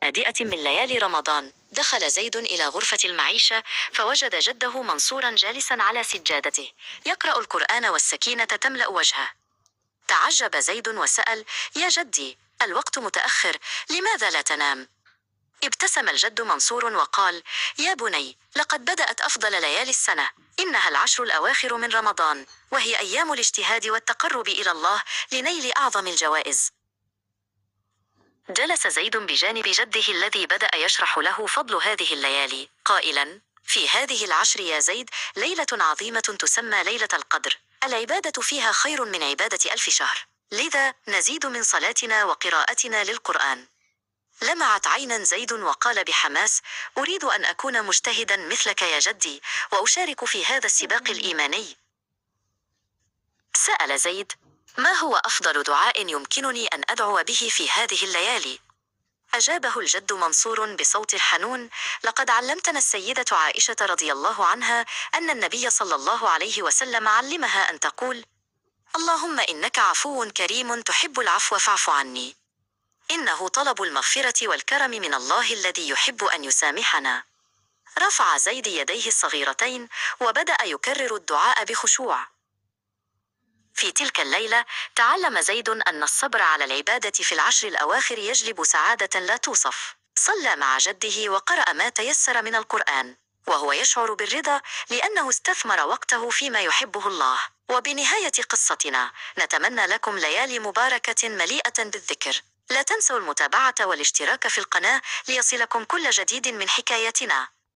هادئة من ليالي رمضان، دخل زيد إلى غرفة المعيشة فوجد جده منصورا جالسا على سجادته يقرأ القرآن والسكينة تملأ وجهه. تعجب زيد وسأل: يا جدي، الوقت متأخر، لماذا لا تنام؟ ابتسم الجد منصور وقال: يا بني، لقد بدأت أفضل ليالي السنة، إنها العشر الأواخر من رمضان، وهي أيام الاجتهاد والتقرب إلى الله لنيل أعظم الجوائز. جلس زيد بجانب جده الذي بدأ يشرح له فضل هذه الليالي قائلا: في هذه العشر يا زيد ليلة عظيمة تسمى ليلة القدر، العبادة فيها خير من عبادة 1000 شهر، لذا نزيد من صلاتنا وقراءتنا للقرآن. لمعت عينا زيد وقال بحماس: أريد أن أكون مجتهدا مثلك يا جدي، وأشارك في هذا السباق الإيماني. سأل زيد: ما هو أفضل دعاء يمكنني أن أدعو به في هذه الليالي؟ أجابه الجد منصور بصوت حنون: لقد علمتنا السيدة عائشة رضي الله عنها أن النبي صلى الله عليه وسلم علمها أن تقول: اللهم إنك عفو كريم تحب العفو فاعف عني. إنه طلب المغفرة والكرم من الله الذي يحب أن يسامحنا. رفع زيد يديه الصغيرتين وبدأ يكرر الدعاء بخشوع. في تلك الليلة تعلم زيد أن الصبر على العبادة في العشر الأواخر يجلب سعادة لا توصف. صلى مع جده وقرأ ما تيسر من القرآن، وهو يشعر بالرضا لأنه استثمر وقته فيما يحبه الله. وبنهاية قصتنا نتمنى لكم ليالي مباركة مليئة بالذكر. لا تنسوا المتابعة والاشتراك في القناة ليصلكم كل جديد من حكايتنا.